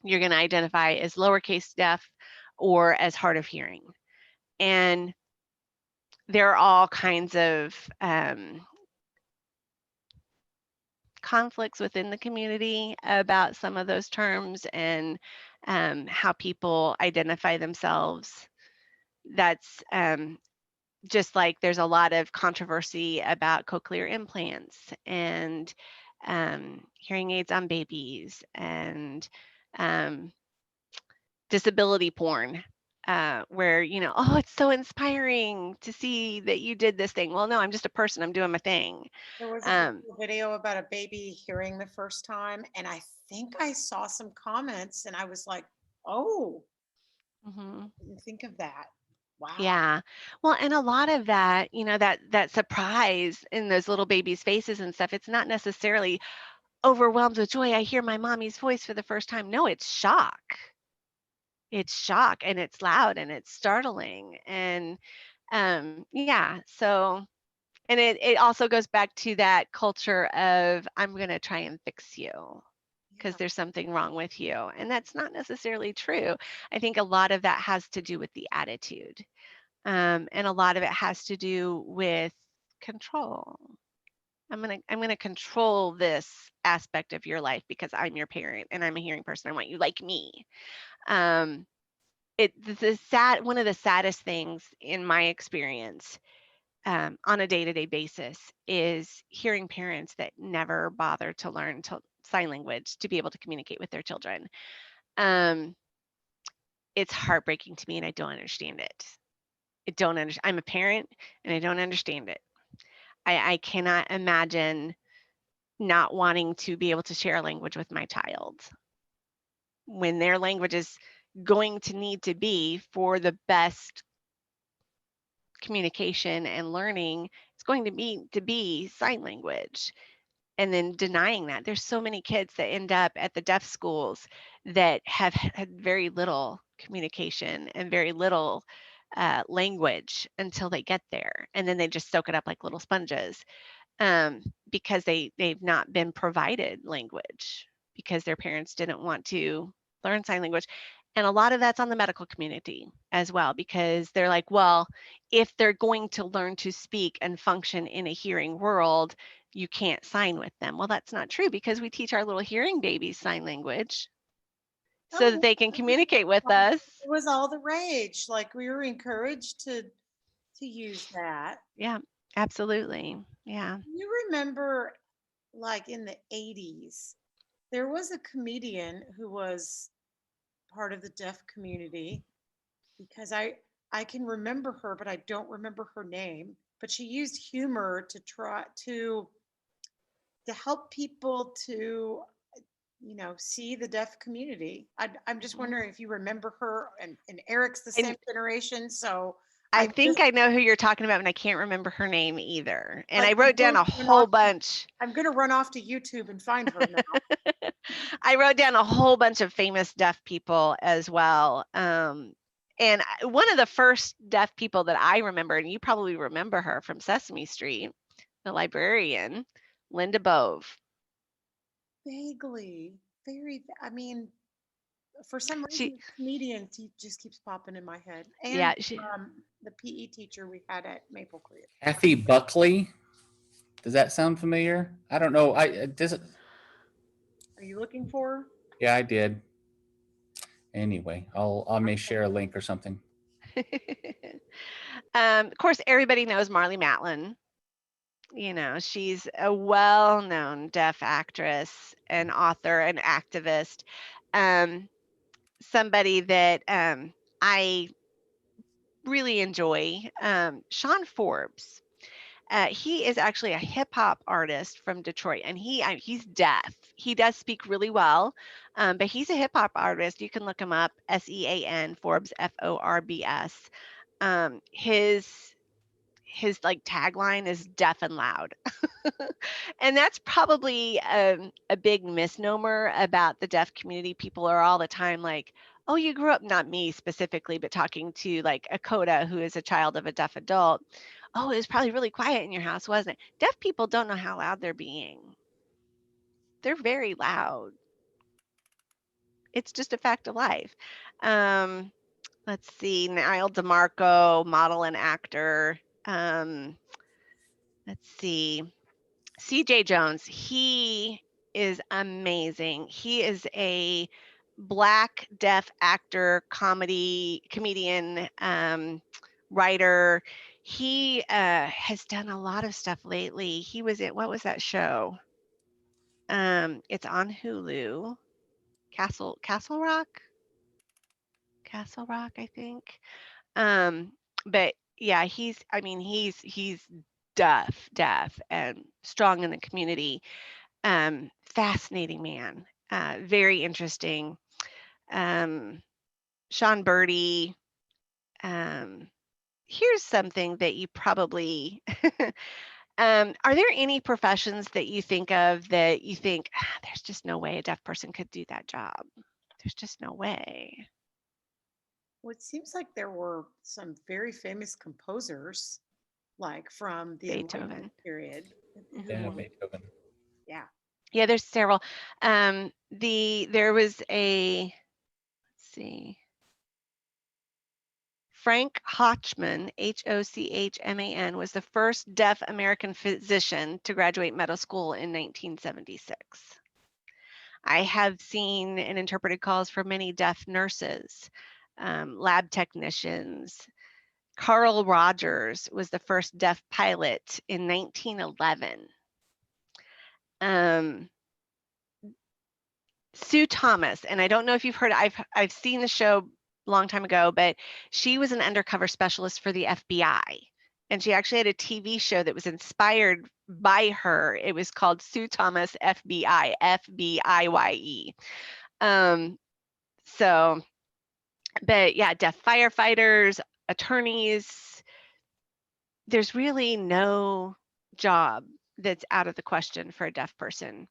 You're going to identify as lowercase deaf or as hard of hearing. And there are all kinds of conflicts within the community about some of those terms and how people identify themselves. That's just like there's a lot of controversy about cochlear implants and hearing aids on babies and disability porn. Where, you know, oh, it's so inspiring to see that you did this thing. Well, no, I'm just a person. I'm doing my thing. There was a video about a baby hearing the first time, and I think I saw some comments, and I was like, oh, didn't think of that. Wow. Yeah. Well, and a lot of that, you know, that surprise in those little babies' faces and stuff, it's not necessarily overwhelmed with joy. I hear my mommy's voice for the first time. No, it's shock. It's shock, and it's loud, and it's startling. And yeah, so, and it also goes back to that culture of I'm going to try and fix you because there's something wrong with you. And that's not necessarily true. I think a lot of that has to do with the attitude. And a lot of it has to do with control. I'm gonna control this aspect of your life because I'm your parent and I'm a hearing person. I want you like me. One of the saddest things in my experience on a day-to-day basis is hearing parents that never bother to learn sign language to be able to communicate with their children. It's heartbreaking to me, and I don't understand it. I'm a parent, and I don't understand it. I cannot imagine not wanting to be able to share a language with my child when their language is going to need to be for the best communication and learning. It's going to be sign language. And then denying that. There's so many kids that end up at the deaf schools that have had very little communication and very little language until they get there. And then they just soak it up like little sponges because they've not been provided language because their parents didn't want to learn sign language. And a lot of that's on the medical community as well, because they're like, well, if they're going to learn to speak and function in a hearing world, you can't sign with them. Well, that's not true because we teach our little hearing babies sign language so that they can communicate with us. It was all the rage. Like we were encouraged to use that. Yeah, absolutely. Yeah. You remember like in the 80s, there was a comedian who was part of the deaf community because I can remember her, but I don't remember her name. But she used humor to try to help people to, you know, see the deaf community. I'm just wondering if you remember her, and Eric's the same generation, so I think I know who you're talking about, and I can't remember her name either. And I wrote down a whole bunch. I'm going to run off to YouTube and find her now. I wrote down a whole bunch of famous deaf people as well. And one of the first deaf people that I remember, and you probably remember her from Sesame Street, the librarian, Linda Bove. Vaguely, I mean, for some reason, comedian just keeps popping in my head. And yeah, the PE teacher we had at Maple Creek. Kathy Buckley. Does that sound familiar? I don't know. Does it? Are you looking for her? Yeah, I did. Anyway, I may share a link or something. Of course, everybody knows Marlee Matlin. You know, she's a well-known deaf actress and author and activist. Somebody that I really enjoy. Sean Forbes. He is actually a hip hop artist from Detroit, and he's deaf. He does speak really well, but he's a hip hop artist. You can look him up, Sean Forbes, Forbs. his like tagline is deaf and loud. And that's probably a big misnomer about the deaf community. People are all the time like, oh, you grew up, not me specifically, but talking to like a Coda who is a child of a deaf adult. Oh, it was probably really quiet in your house, wasn't it? Deaf people don't know how loud they're being. They're very loud. It's just a fact of life. Let's see, Niall DeMarco, model and actor. Let's see, CJ Jones, he is amazing. He is a Black deaf actor, comedian, writer. He has done a lot of stuff lately. He was in, what was that show? It's on Hulu. Castle Rock, I think. But yeah, he's deaf and strong in the community. Fascinating man. Very interesting. Sean Birdie. Here's something that you probably are there any professions that you think of that you think there's just no way a deaf person could do that job? There's just no way. Well, it seems like there were some very famous composers, like from the Beethoven. Enlightenment period. Yeah, Beethoven. Yeah. Yeah, there's several. There was a, let's see, Frank Hochman, Hochman, was the first deaf American physician to graduate medical school in 1976. I have seen and interpreted calls for many deaf nurses, lab technicians. Carl Rogers was the first deaf pilot in 1911. Sue Thomas, and I don't know if you've heard, I've seen the show a long time ago, but she was an undercover specialist for the FBI. And she actually had a TV show that was inspired by her. It was called Sue Thomas FBI, FBIYE. But yeah, deaf firefighters, attorneys, there's really no job that's out of the question for a deaf person.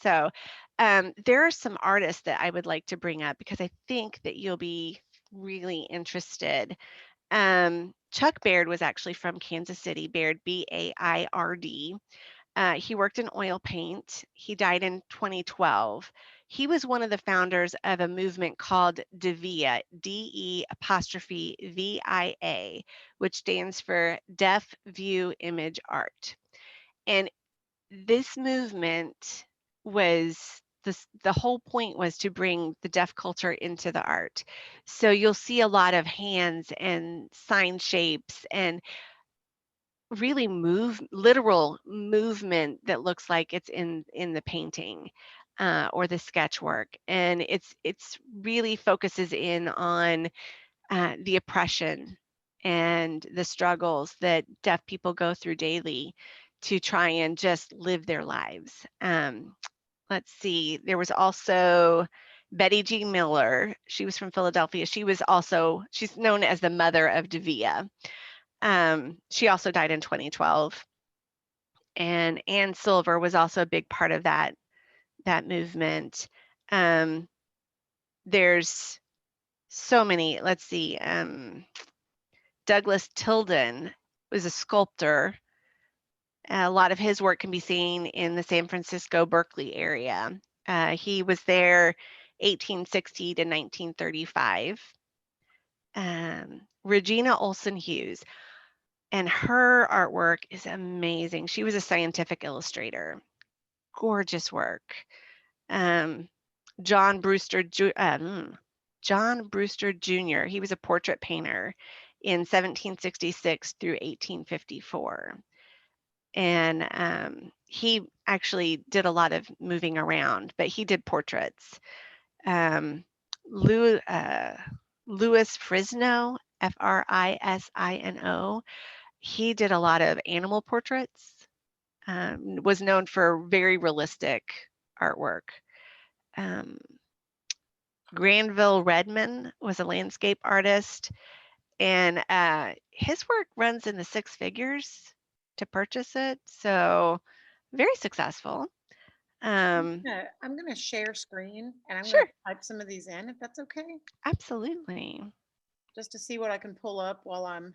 So there are some artists that I would like to bring up because I think that you'll be really interested. Chuck Baird was actually from Kansas City, Baird, B-A-I-R-D. He worked in oil paint. He died in 2012. He was one of the founders of a movement called DeVia, D-E''V-I-A, which stands for Deaf View Image Art. And this movement was the whole point was to bring the deaf culture into the art. So you'll see a lot of hands and sign shapes and really literal movement that looks like it's in the painting or the sketch work. And it's really focuses in on the oppression and the struggles that deaf people go through daily to try and just live their lives. Let's see, there was also Betty G. Miller. She was from Philadelphia. She's known as the mother of DeVia. She also died in 2012. And Ann Silver was also a big part of that movement. There's so many, let's see, Douglas Tilden was a sculptor. A lot of his work can be seen in the San Francisco, Berkeley area. He was there 1860 to 1935. Regina Olsen Hughes, and her artwork is amazing. She was a scientific illustrator. Gorgeous work. John Brewster Jr., he was a portrait painter in 1766 through 1854. And he actually did a lot of moving around, but he did portraits. Louis Frisno, Frisino, he did a lot of animal portraits, was known for very realistic artwork. Granville Redmond was a landscape artist. And his work runs in the six figures to purchase it. So very successful. I'm gonna share screen and I'm gonna Sure, type some of these in if that's okay, absolutely. just to see what I can pull up while I'm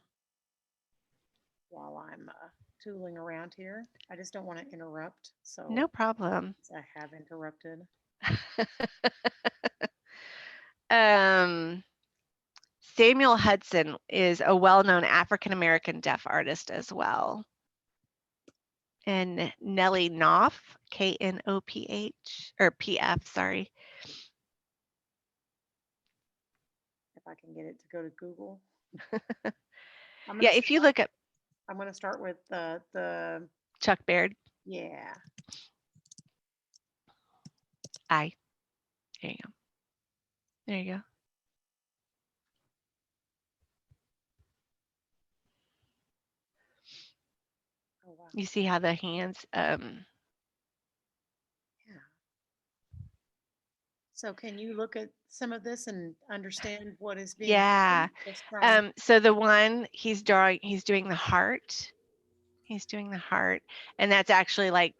tooling around here. I just don't want to interrupt, so No problem. I have interrupted. um, Samuel Hudson is a well-known African American deaf artist as well. And Nellie Knopf, Knoph, or PF, sorry. If I can get it to go to Google. Yeah, if you look up I'm gonna start with the Chuck Baird, yeah. there you go. There you go. Oh wow. You see how the hands, Yeah. So can you look at some of this and understand what is being yeah. done just from So the one he's doing the heart. He's doing the heart, and that's actually like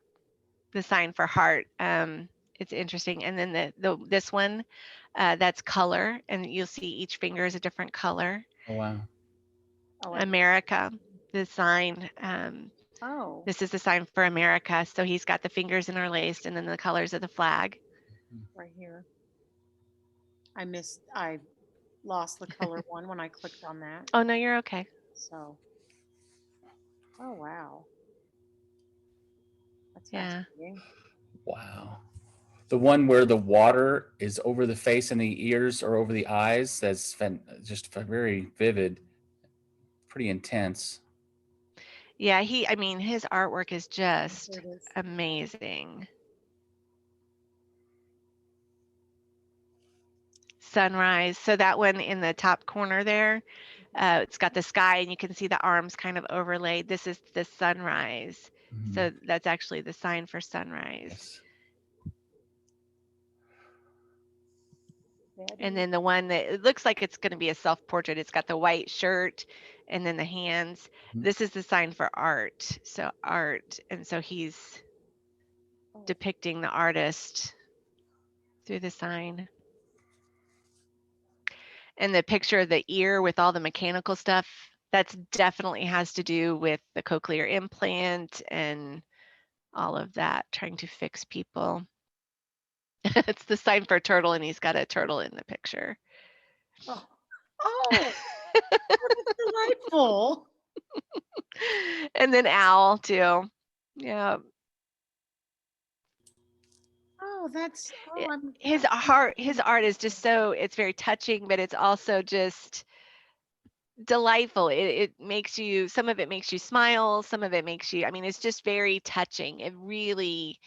the sign for heart. It's interesting. And then this one, that's color, and you'll see each finger is a different color. Oh, wow. America, the sign. Oh, This is the sign for America. So he's got the fingers interlaced, and then the colors of the flag. right here. I lost the color one when I clicked on that. Oh no, you're okay. So, oh wow. That's Yeah. fascinating. Wow. The one where the water is over the face and the ears or over the eyes, that's just very vivid, pretty intense. Yeah, I mean, his artwork is just Here it is. amazing. Sunrise. So that one in the top corner there, it's got the sky and you can see the arms kind of overlaid. This is the sunrise. Mhm. So that's actually the sign for sunrise. Yes. And then the one that it looks like it's going to be a self-portrait, it's got the white shirt and then the hands. Mhm. This is the sign for art. So art. And so he's depicting the artist through the sign. And the picture of the ear with all the mechanical stuff, that's definitely has to do with the cochlear implant and all of that, trying to fix people. It's the sign for a turtle, and he's got a turtle in the picture. Oh, that's delightful. And then owl too. Yeah. Oh, that's His art is just so, it's very touching, but it's also just delightful. It makes you, some of it makes you smile, some of it makes you, I mean, it's just very touching. It really,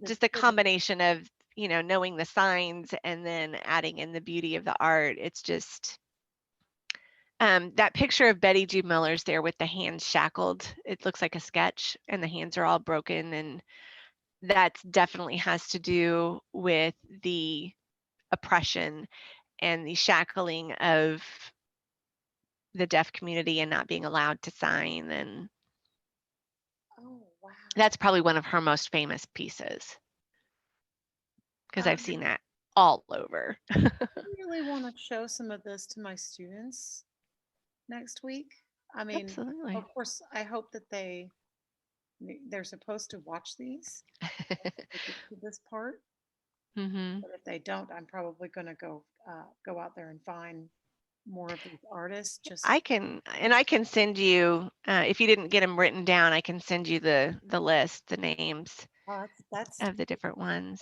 just the combination of, knowing the signs and then adding in the beauty of the art. It's just, that picture of Betty G. Miller's there with the hands shackled. It looks like a sketch and the hands are all broken. And that definitely has to do with the oppression and the shackling of the deaf community and not being allowed to sign. And that's probably one of her most famous pieces, because I've seen that all over. I really want to show some of this to my students next week. I mean, Absolutely. of course, I hope that they're supposed to watch these to this part. Mm-hmm. But if they don't, I'm probably going to go out there and find more of these artists. I can send you, if you didn't get them written down, I can send you the list, the names that's of the different ones.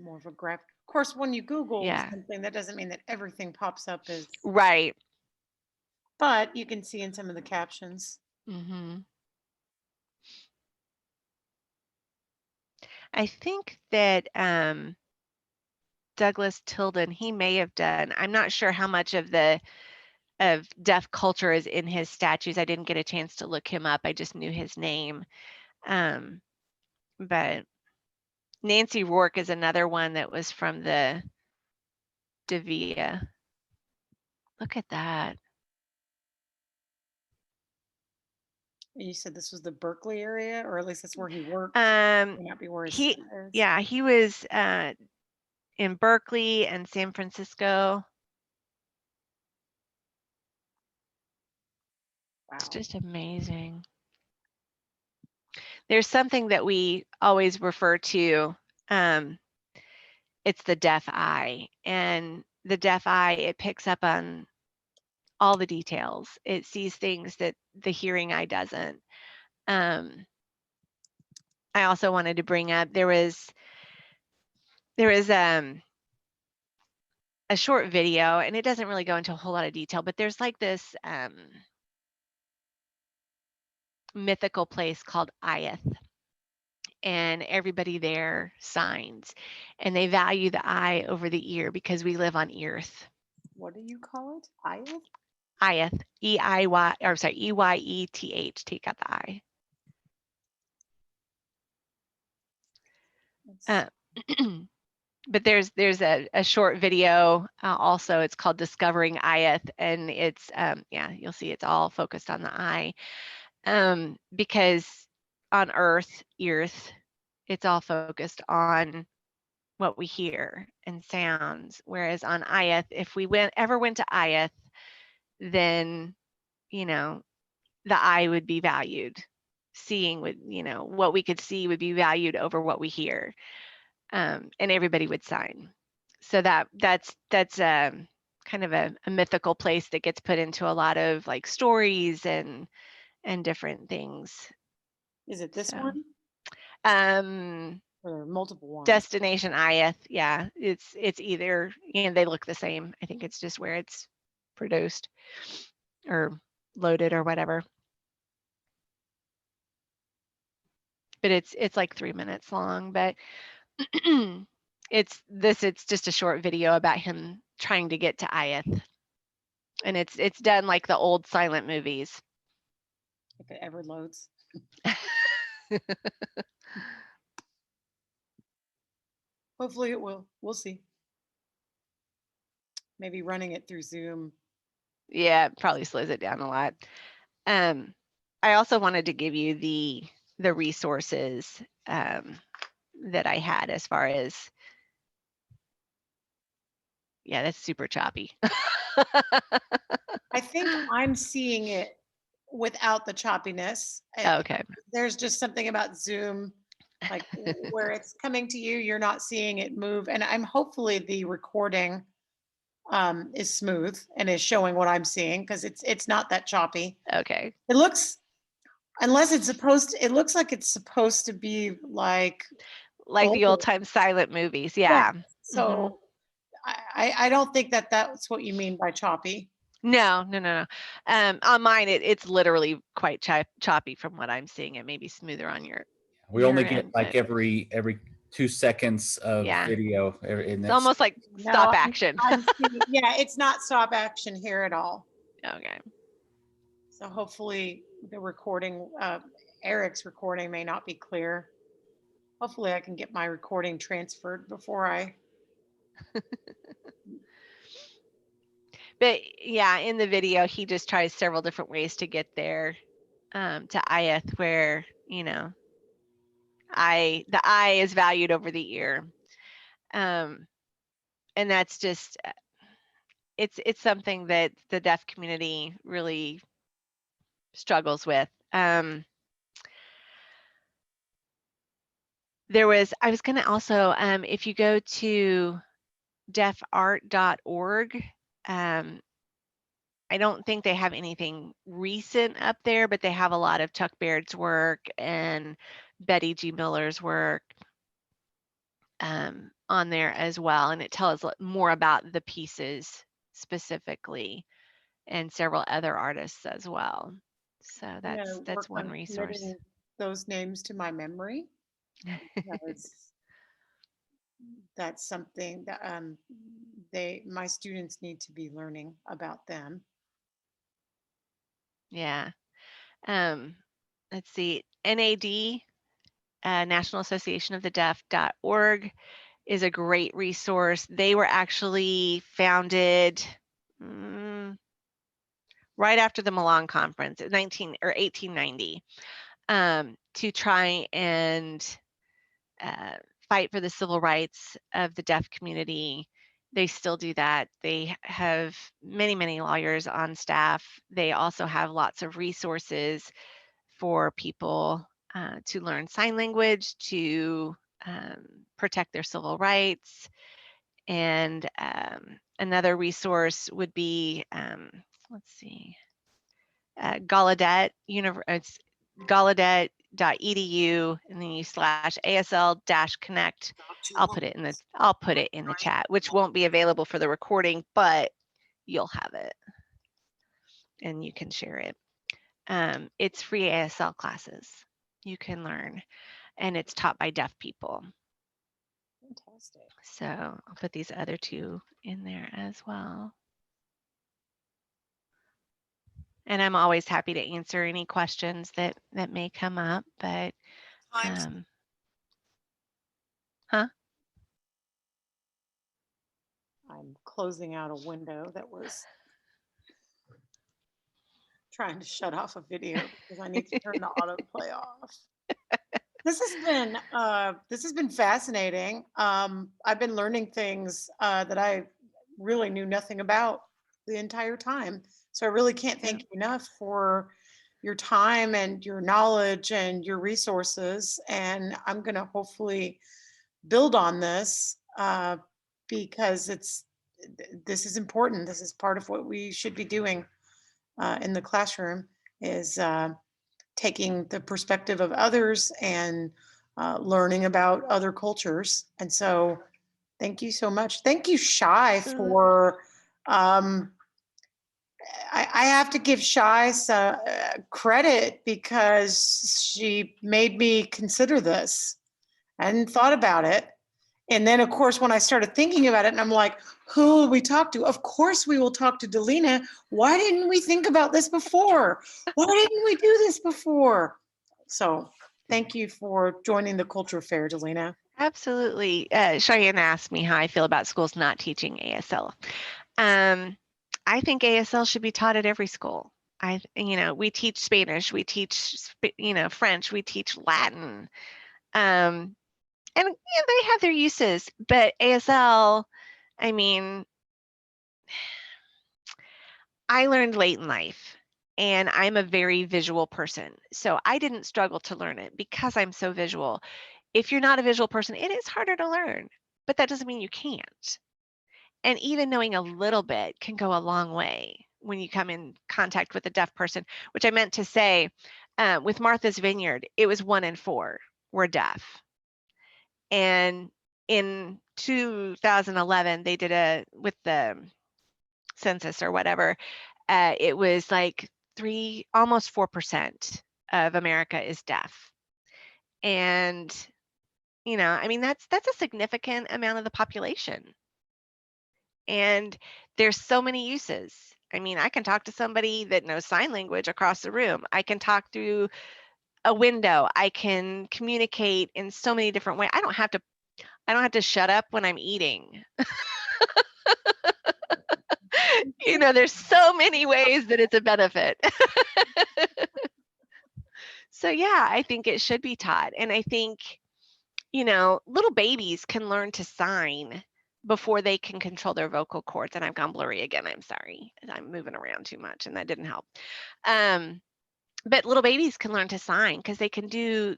More of a graphic. Of course, when you Google Yeah. something, that doesn't mean that everything pops up as Right. But you can see in some of the captions. Mm-hmm. I think that Douglas Tilden, he may have done, I'm not sure how much of the deaf culture is in his statues. I didn't get a chance to look him up. I just knew his name. But Nancy Rourke is another one that was from the Davia. Look at that. You said this was the Berkeley area, or at least that's where he worked. May not be where his he, son is. yeah, he was in Berkeley and San Francisco. Wow. It's just amazing. There's something that we always refer to. It's the deaf eye, and the deaf eye, it picks up on all the details. It sees things that the hearing eye doesn't. I also wanted to bring up, there was a short video, and it doesn't really go into a whole lot of detail, but there's like this mythical place called Iath, and everybody there signs, and they value the eye over the ear because we live on earth. What do you call it? Iath? Iath, E-I-Y, or sorry, E-Y-E-T-H, take out the I. But there's a short video also. It's called Discovering Iath, and it's yeah, you'll see it's all focused on the eye, because on Earth, it's all focused on what we hear and sounds, whereas on Iath, if we ever went to Iath, then the eye would be valued. Seeing would, what we could see would be valued over what we hear. And everybody would sign. So that's kind of a mythical place that gets put into a lot of like stories and different things. Is it this one? Or multiple ones? Destination Iath, yeah. It's either, they look the same. I think it's just where it's produced or loaded or whatever. But it's like 3 minutes long, but it's just a short video about him trying to get to Iath, and it's done like the old silent movies. If it ever loads. Hopefully it will. We'll see. Maybe running it through Zoom. Yeah, it probably slows it down a lot. I also wanted to give you the resources that I had as far as, yeah, that's super choppy. I think I'm seeing it without the choppiness. Okay. There's just something about Zoom, like where it's coming to you, you're not seeing it move. And I'm hopefully the recording is smooth and is showing what I'm seeing, because it's not that choppy. Okay. It looks, unless it's supposed to, it looks like it's supposed to be like the old time silent movies. Yeah. So I don't think that that's what you mean by choppy. No. On mine, it's literally quite choppy from what I'm seeing. It may be smoother on your. We only get like every 2 seconds of video. It's almost like stop action. Yeah, it's not stop action here at all. Okay. So hopefully the recording, Eric's recording may not be clear. Hopefully I can get my recording transferred before I. But yeah, in the video, he just tries several different ways to get there to Iath, where, the eye is valued over the ear. And that's just, it's something that the deaf community really struggles with. I was going to also, if you go to deafart.org, I don't think they have anything recent up there, but they have a lot of Chuck Baird's work and Betty G. Miller's work on there as well. And it tells more about the pieces specifically and several other artists as well. So that's one resource. Those names to my memory. That's something that my students need to be learning about them. Yeah. Let's see. NAD, National Association of the Deaf.org is a great resource. They were actually founded right after the Milan Conference, 1890, to try and fight for the civil rights of the deaf community. They still do that. They have many, many lawyers on staff. They also have lots of resources for people to learn sign language, to protect their civil rights. And another resource would be, let's see, Gallaudet, it's gallaudet.edu, and then you /ASL-connect. I'll put it in the chat, which won't be available for the recording, but you'll have it and you can share it. It's free ASL classes you can learn, and it's taught by deaf people. Fantastic. So I'll put these other two in there as well. And I'm always happy to answer any questions that may come up, but I'm closing out a window that was trying to shut off a video because I need to turn the autoplay off. This has been fascinating. I've been learning things that I really knew nothing about the entire time. So I really can't thank you enough for your time and your knowledge and your resources. And I'm going to hopefully build on this because this is important. This is part of what we should be doing in the classroom, is taking the perspective of others and learning about other cultures. And so thank you so much. Thank you, Shai, for I have to give Shai some credit because she made me consider this. I hadn't thought about it. And then, of course, when I started thinking about it, and I'm like, who will we talk to? Of course, we will talk to Daleena. Why didn't we think about this before? Why didn't we do this before? So thank you for joining the Culture Fair, Daleena. Absolutely. Cheyenne asked me how I feel about schools not teaching ASL. I think ASL should be taught at every school. We teach Spanish, we teach, French, we teach Latin. And they have their uses, but ASL, I learned late in life, and I'm a very visual person. So I didn't struggle to learn it because I'm so visual. If you're not a visual person, it is harder to learn, but that doesn't mean you can't. And even knowing a little bit can go a long way when you come in contact with a deaf person, which I meant to say, with Martha's Vineyard, it was 1 in 4 were deaf. And in 2011, they did with the census or whatever, it was like almost 4% of America is deaf. And, that's a significant amount of the population. And there's so many uses. I can talk to somebody that knows sign language across the room. I can talk through a window. I can communicate in so many different ways. I don't have to shut up when I'm eating. There's so many ways that it's a benefit. So yeah, I think it should be taught. And I think, little babies can learn to sign before they can control their vocal cords. And I've gone blurry again. I'm sorry. I'm moving around too much and that didn't help. But little babies can learn to sign because they can do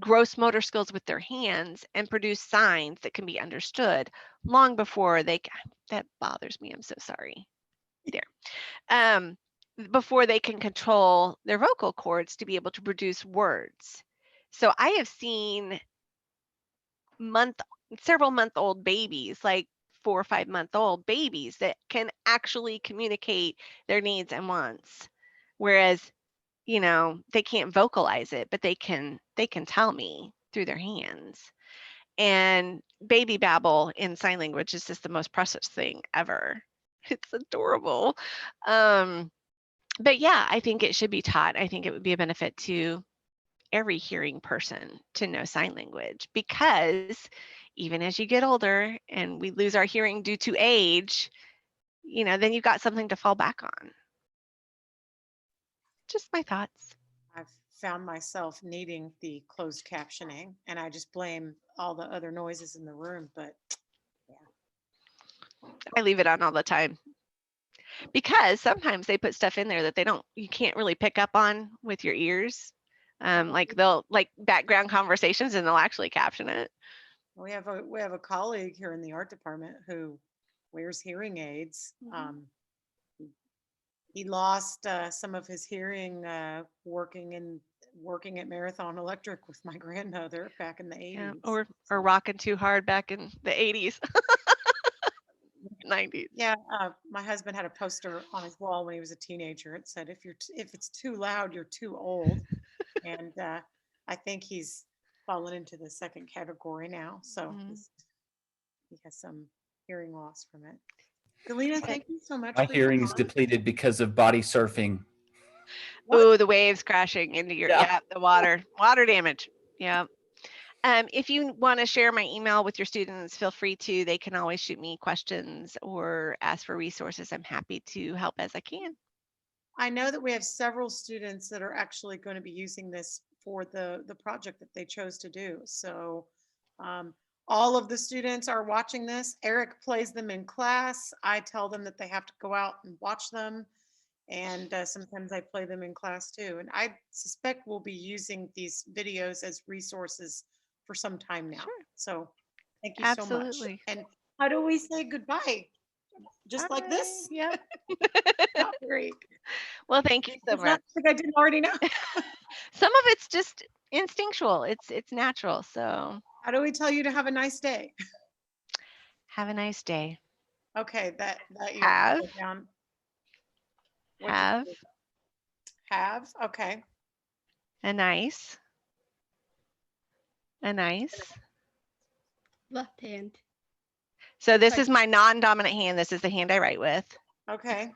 gross motor skills with their hands and produce signs that can be understood long before that bothers me. I'm so sorry. There. Before they can control their vocal cords to be able to produce words. So I have seen several month-old babies, like 4 or 5 month old babies that can actually communicate their needs and wants. Whereas, they can't vocalize it, but they can tell me through their hands. And baby babble in sign language is just the most precious thing ever. It's adorable. But yeah, I think it should be taught. I think it would be a benefit to every hearing person to know sign language, because even as you get older and we lose our hearing due to age, then you've got something to fall back on. Just my thoughts. I've found myself needing the closed captioning, and I just blame all the other noises in the room. But I leave it on all the time, because sometimes they put stuff in there that you can't really pick up on with your ears. Like they'll background conversations and they'll actually caption it. we have a colleague here in the art department who wears hearing aids. He lost some of his hearing working at Marathon Electric with my grandmother back in the 80s. Yeah, or rocking too hard back in the 80s. 90s. Yeah, my husband had a poster on his wall when he was a teenager. It said, if it's too loud, you're too old. And I think he's fallen into the second category now. So he has some hearing loss from it. Daleena, thank you so much. My hearing's depleted because of body surfing. Oh, the waves crashing into your the water damage. Yeah. If you want to share my email with your students, feel free to. They can always shoot me questions or ask for resources. I'm happy to help as I can. I know that we have several students that are actually going to be using this for the project that they chose to do. So all of the students are watching this. Eric plays them in class. I tell them that they have to go out and watch them. And sometimes I play them in class too. And I suspect we'll be using these videos as resources for some time now. Sure. So thank you Absolutely. so much. And how do we say goodbye? Just Bye. like this? Yep. Not great. Well, thank you so It's much. not like I didn't already know. Some of it's just instinctual. It's natural. So How do we tell you to have a nice day? have a nice day. Okay, that you Have. wrote down. Have. Okay. A nice Left hand. So this is my non-dominant hand. This is the hand I write with. Okay.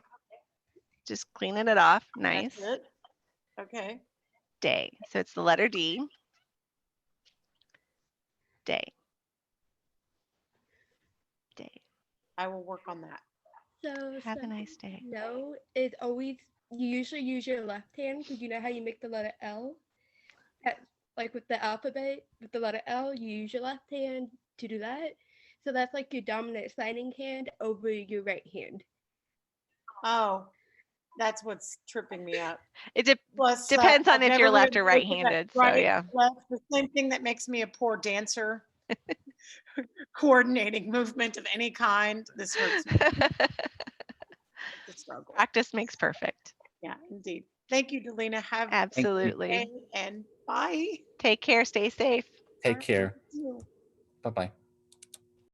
Just cleaning it off. Nice. That's it. Okay. Day. So it's the letter D. Day. I will work on that. So have a nice day. No, it's always, you usually use your left hand because you know how you make the letter L? Like with the alphabet, with the letter L, you use your left hand to do that. So that's like your dominant signing hand over your right hand. Oh, that's what's tripping me up. It depends on if you're left or right-handed. So yeah. Left, the same thing that makes me a poor dancer. Coordinating movement of any kind. This hurts me. It's a struggle. Practice makes perfect. Yeah, indeed. Thank you, Daleena. Have absolutely. A good day and bye. Take care. Stay safe. Take care. Bye-bye.